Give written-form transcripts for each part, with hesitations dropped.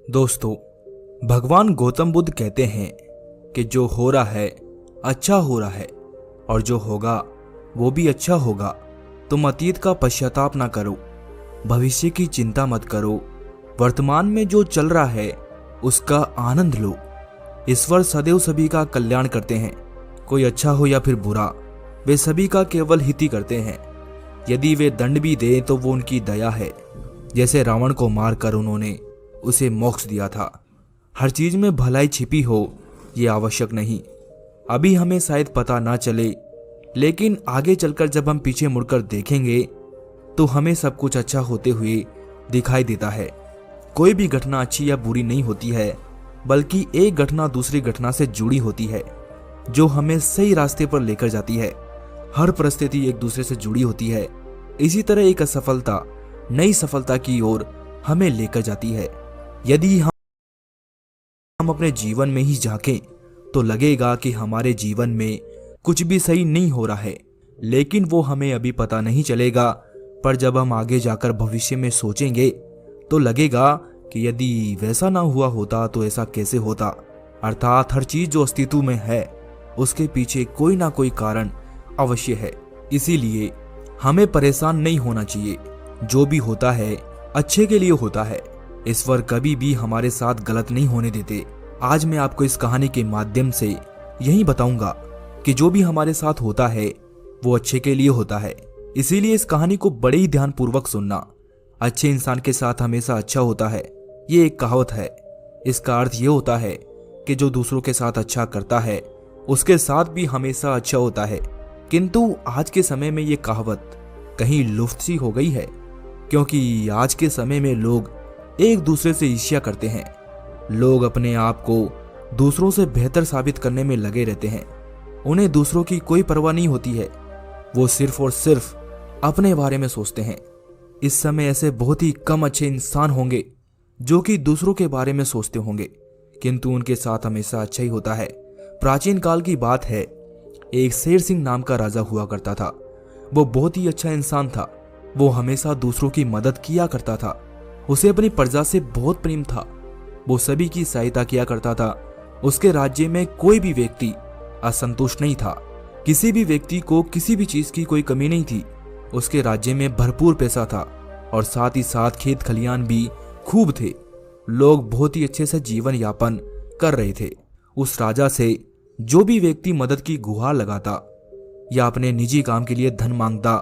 दोस्तों, भगवान गौतम बुद्ध कहते हैं कि जो हो रहा है अच्छा हो रहा है और जो होगा वो भी अच्छा होगा। तुम अतीत का पश्चाताप ना करो, भविष्य की चिंता मत करो, वर्तमान में जो चल रहा है उसका आनंद लो। ईश्वर सदैव सभी का कल्याण करते हैं, कोई अच्छा हो या फिर बुरा, वे सभी का केवल हित ही करते हैं। यदि वे दंड भी दें तो वो उनकी दया है। जैसे रावण को मारकर उन्होंने उसे मोक्ष दिया था। हर चीज में भलाई छिपी हो ये आवश्यक नहीं। अभी हमें शायद पता ना चले, लेकिन आगे चलकर जब हम पीछे मुड़कर देखेंगे तो हमें सब कुछ अच्छा होते हुए दिखाई देता है। कोई भी घटना अच्छी या बुरी नहीं होती है, बल्कि एक घटना दूसरी घटना से जुड़ी होती है जो हमें सही रास्ते पर लेकर जाती है। हर परिस्थिति एक दूसरे से जुड़ी होती है। इसी तरह एक असफलता नई सफलता की ओर हमें लेकर जाती है। यदि हम अपने जीवन में ही झांकें तो लगेगा कि हमारे जीवन में कुछ भी सही नहीं हो रहा है, लेकिन वो हमें अभी पता नहीं चलेगा। पर जब हम आगे जाकर भविष्य में सोचेंगे तो लगेगा कि यदि वैसा ना हुआ होता तो ऐसा कैसे होता। अर्थात हर चीज जो अस्तित्व में है उसके पीछे कोई ना कोई कारण अवश्य है। इसीलिए हमें परेशान नहीं होना चाहिए। जो भी होता है अच्छे के लिए होता है। ईश्वर कभी भी हमारे साथ गलत नहीं होने देते। आज मैं आपको इस कहानी के माध्यम से यही बताऊंगा कि जो भी हमारे साथ होता है वो अच्छे के लिए होता है। इसीलिए इस कहानी को बड़े ही ध्यानपूर्वक सुनना। अच्छे इंसान के साथ हमेशा अच्छा होता है, ये एक कहावत है। इसका अर्थ ये होता है कि जो दूसरों के साथ अच्छा करता है उसके साथ भी हमेशा अच्छा होता है। किंतु आज के समय में ये कहावत कहीं लुप्त सी हो गई है, क्योंकि आज के समय में लोग एक दूसरे से ईर्ष्या करते हैं। लोग अपने आप को दूसरों से बेहतर साबित करने में लगे रहते हैं। उन्हें दूसरों की कोई परवाह नहीं होती है। वो सिर्फ और सिर्फ अपने बारे में सोचते हैं। इस समय ऐसे बहुत ही कम अच्छे इंसान होंगे जो कि दूसरों के बारे में सोचते होंगे, किंतु उनके साथ हमेशा अच्छा ही होता है। प्राचीन काल की बात है, एक शेर सिंह नाम का राजा हुआ करता था। वो बहुत ही अच्छा इंसान था। वो हमेशा दूसरों की मदद किया करता था। उसे अपनी प्रजा से बहुत प्रेम था। वो सभी की सहायता किया करता था। उसके राज्य में कोई भी व्यक्ति असंतुष्ट नहीं था। किसी भी व्यक्ति को किसी भी चीज की कोई कमी नहीं थी। उसके राज्य में भरपूर पैसा था और साथ ही साथ खेत खलियान भी खूब थे। लोग बहुत ही अच्छे से जीवन यापन कर रहे थे। उस राजा से जो भी व्यक्ति मदद की गुहार लगाता या अपने निजी काम के लिए धन मांगता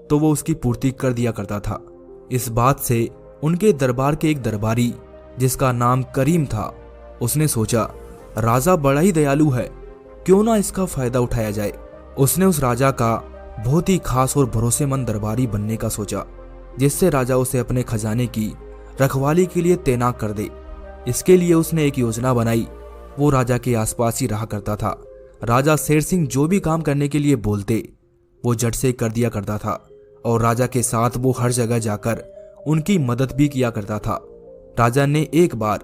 तो वो उसकी पूर्ति कर दिया करता था। इस बात से उनके दरबार के एक दरबारी जिसका नाम करीम था, उसने सोचा राजा बड़ा ही दयालु है, क्यों ना इसका फायदा उठाया जाए। उसने उस राजा का बहुत ही खास और भरोसेमंद दरबारी बनने का सोचा, जिससे राजा उसे अपने खजाने की रखवाली के लिए तैनात कर दे। इसके लिए उसने एक योजना बनाई। वो राजा के आसपास ही रहा करता था। राजा शेर सिंह जो भी काम करने के लिए बोलते वो झट से कर दिया करता था और राजा के साथ वो हर जगह जाकर उनकी मदद भी किया करता था। राजा ने एक बार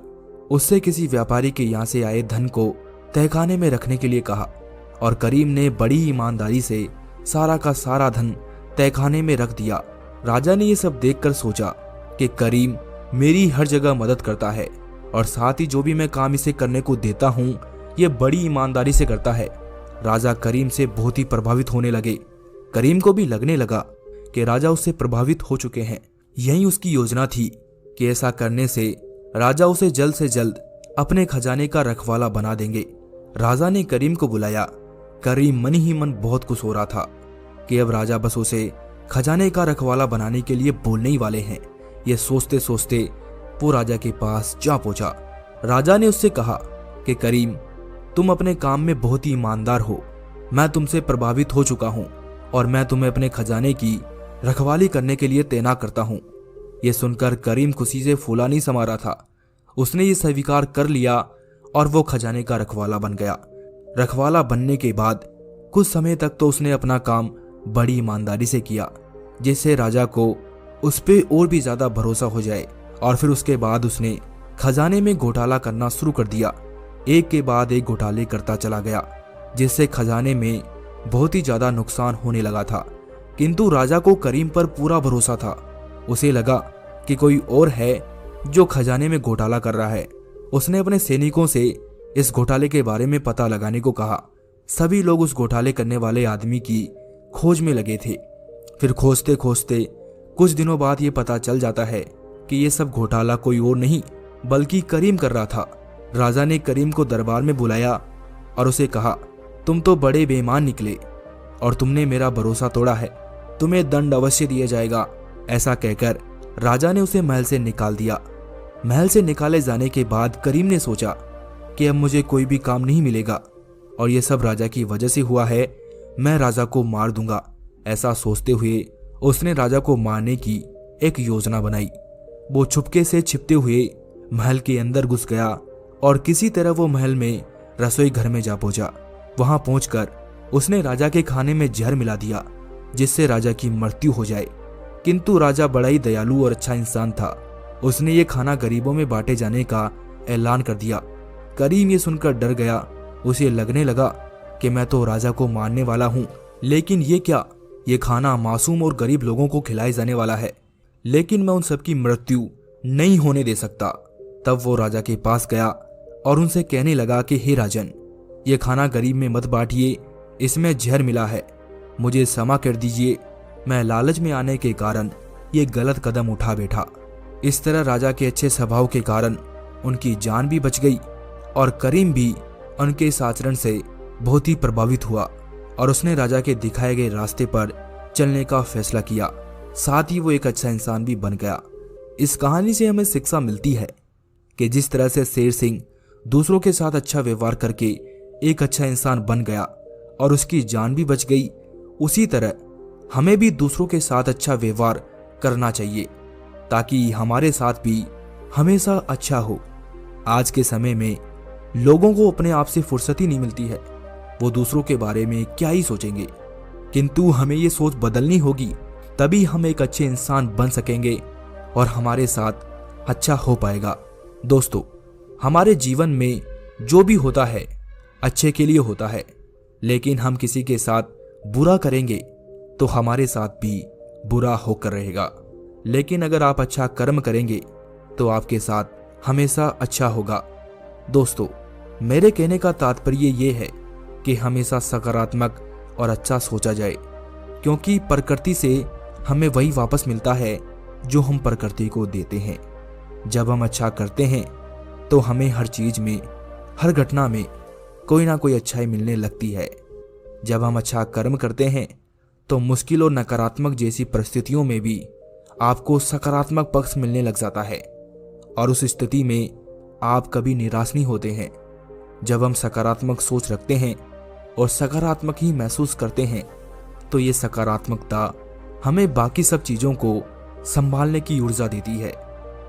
उससे किसी व्यापारी के यहाँ से आए धन को तहखाने में रखने के लिए कहा और करीम ने बड़ी ईमानदारी से सारा का सारा धन तहखाने में रख दिया। राजा ने ये सब देखकर सोचा कि करीम मेरी हर जगह मदद करता है और साथ ही जो भी मैं काम इसे करने को देता हूँ ये बड़ी ईमानदारी से करता है। राजा करीम से बहुत ही प्रभावित होने लगे। करीम को भी लगने लगा कि राजा उससे प्रभावित हो चुके हैं। यही उसकी योजना थी कि ऐसा करने से राजा उसे जल्द से जल्द अपने खजाने का रखवाला बना देंगे। राजा ने करीम को बुलाया। करीम मन ही मन बहुत खुश हो रहा था कि अब राजा बस उसे खजाने का रखवाला बनाने के लिए बोलने ही वाले हैं। ये सोचते सोचते वो राजा के पास जा पहुंचा। राजा ने उससे कहा कि करीम, तुम अपने काम में बहुत ही ईमानदार हो। मैं तुमसे प्रभावित हो चुका हूं और मैं तुम्हें अपने खजाने की रखवाली करने के लिए तैनात करता हूं। यह सुनकर करीम खुशी से फूला नहीं समा रहा था। उसने ये स्वीकार कर लिया और वो खजाने का रखवाला बन गया। रखवाला बनने के बाद कुछ समय तक तो उसने अपना काम बड़ी ईमानदारी से किया, जिससे राजा को उस पर और भी ज्यादा भरोसा हो जाए। और फिर उसके बाद उसने खजाने में घोटाला करना शुरू कर दिया। एक के बाद एक घोटाले करता चला गया, जिससे खजाने में बहुत ही ज्यादा नुकसान होने लगा था। किंतु राजा को करीम पर पूरा भरोसा था। उसे लगा कि कोई और है जो खजाने में घोटाला कर रहा है। उसने अपने सैनिकों से इस घोटाले के बारे में पता लगाने को कहा। सभी लोग उस घोटाले करने वाले आदमी की खोज में लगे थे। फिर खोजते खोजते कुछ दिनों बाद ये पता चल जाता है कि ये सब घोटाला कोई और नहीं बल्कि करीम कर रहा था। राजा ने करीम को दरबार में बुलाया और उसे कहा, तुम तो बड़े बेईमान निकले और तुमने मेरा भरोसा तोड़ा है, तुम्हें दंड अवश्य दिया जाएगा। ऐसा कहकर राजा ने उसे महल से निकाल दिया। महल से निकाले जाने के बाद करीम ने सोचा कि अब मुझे कोई भी काम नहीं मिलेगा और ये सब राजा की वजह से हुआ है, मैं राजा को मार दूंगा। ऐसा सोचते हुए उसने राजा को मारने की एक योजना बनाई। वो छुपके से छिपते हुए महल के अंदर घुस गया और किसी तरह वो महल में रसोई घर में जा पहुंचा। वहां पहुंचकर उसने राजा के खाने में जहर मिला दिया जिससे राजा की मृत्यु हो जाए। किंतु राजा बड़ा ही दयालु और अच्छा इंसान था। उसने ये खाना गरीबों में बांटे जाने का ऐलान कर दिया। करीम ये सुनकर डर गया। उसे लगने लगा कि मैं तो राजा को मारने वाला हूं, लेकिन ये क्या, ये खाना मासूम और गरीब लोगों को खिलाए जाने वाला है, लेकिन मैं उन सबकी मृत्यु नहीं होने दे सकता। तब वो राजा के पास गया और उनसे कहने लगा कि हे राजन, ये खाना गरीब में मत बांटिए, इसमें जहर मिला है, मुझे क्षमा कर दीजिए, मैं लालच में आने के कारण ये गलत कदम उठा बैठा। इस तरह राजा के अच्छे स्वभाव के कारण उनकी जान भी बच गई और करीम भी उनके इस आचरण से बहुत ही प्रभावित हुआ और उसने राजा के दिखाए गए रास्ते पर चलने का फैसला किया। साथ ही वो एक अच्छा इंसान भी बन गया। इस कहानी से हमें शिक्षा मिलती है कि जिस तरह से शेर सिंह दूसरों के साथ अच्छा व्यवहार करके एक अच्छा इंसान बन गया और उसकी जान भी बच गई, उसी तरह हमें भी दूसरों के साथ अच्छा व्यवहार करना चाहिए ताकि हमारे साथ भी हमेशा अच्छा हो। आज के समय में लोगों को अपने आप से फुर्सत ही नहीं मिलती है, वो दूसरों के बारे में क्या ही सोचेंगे। किंतु हमें ये सोच बदलनी होगी, तभी हम एक अच्छे इंसान बन सकेंगे और हमारे साथ अच्छा हो पाएगा। दोस्तों, हमारे जीवन में जो भी होता है अच्छे के लिए होता है, लेकिन हम किसी के साथ बुरा करेंगे तो हमारे साथ भी बुरा होकर रहेगा। लेकिन अगर आप अच्छा कर्म करेंगे तो आपके साथ हमेशा अच्छा होगा। दोस्तों, मेरे कहने का तात्पर्य ये है कि हमेशा सकारात्मक और अच्छा सोचा जाए, क्योंकि प्रकृति से हमें वही वापस मिलता है जो हम प्रकृति को देते हैं। जब हम अच्छा करते हैं तो हमें हर चीज में, हर घटना में कोई ना कोई अच्छाई मिलने लगती है। जब हम अच्छा कर्म करते हैं तो मुश्किल और नकारात्मक जैसी परिस्थितियों में भी आपको सकारात्मक पक्ष मिलने लग जाता है और उस स्थिति में आप कभी निराश नहीं होते हैं। जब हम सकारात्मक सोच रखते हैं और सकारात्मक ही महसूस करते हैं तो ये सकारात्मकता हमें बाकी सब चीज़ों को संभालने की ऊर्जा देती है।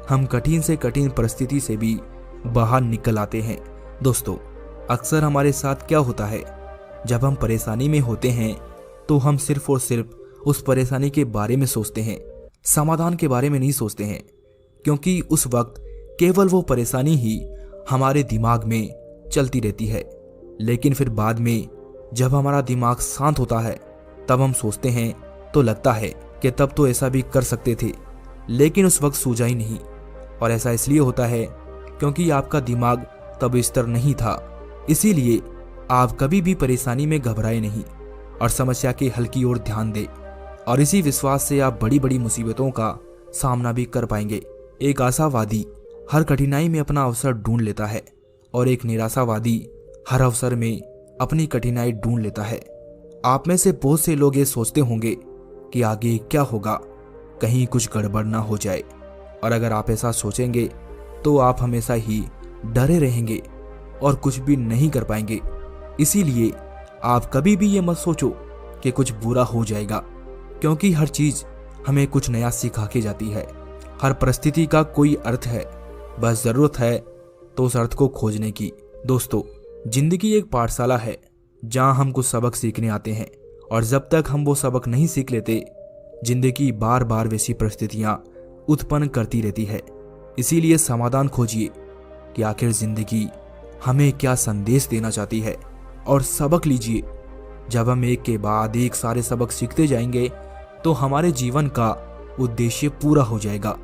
हम कठिन से कठिन परिस्थिति से भी बाहर निकल आते हैं। दोस्तों, अक्सर हमारे साथ क्या होता है, जब हम परेशानी में होते हैं तो हम सिर्फ और सिर्फ उस परेशानी के बारे में सोचते हैं, समाधान के बारे में नहीं सोचते हैं, क्योंकि उस वक्त केवल वो परेशानी ही हमारे दिमाग में चलती रहती है। लेकिन फिर बाद में जब हमारा दिमाग शांत होता है तब हम सोचते हैं तो लगता है कि तब तो ऐसा भी कर सकते थे, लेकिन उस वक्त सूझा ही नहीं। और ऐसा इसलिए होता है क्योंकि आपका दिमाग तब स्थिर नहीं था। इसीलिए आप कभी भी परेशानी में घबराए नहीं और समस्या के हल की ओर ध्यान दें, और इसी विश्वास से आप बड़ी बड़ी मुसीबतों का सामना भी कर पाएंगे। एक आशावादी हर कठिनाई में अपना अवसर ढूंढ लेता है और एक निराशावादी हर अवसर में अपनी कठिनाई ढूंढ लेता है। आप में से बहुत से लोग ये सोचते होंगे कि आगे क्या होगा, कहीं कुछ गड़बड़ ना हो जाए, और अगर आप ऐसा सोचेंगे तो आप हमेशा ही डरे रहेंगे और कुछ भी नहीं कर पाएंगे। इसीलिए आप कभी भी ये मत सोचो कि कुछ बुरा हो जाएगा, क्योंकि हर चीज हमें कुछ नया सिखा के जाती है। हर परिस्थिति का कोई अर्थ है, बस जरूरत है तो उस अर्थ को खोजने की। दोस्तों, जिंदगी एक पाठशाला है जहां हम कुछ सबक सीखने आते हैं, और जब तक हम वो सबक नहीं सीख लेते, जिंदगी बार बार वैसी परिस्थितियां उत्पन्न करती रहती है। इसीलिए समाधान खोजिए कि आखिर जिंदगी हमें क्या संदेश देना चाहती है और सबक लीजिए। जब हम एक के बाद एक सारे सबक सीखते जाएंगे तो हमारे जीवन का उद्देश्य पूरा हो जाएगा।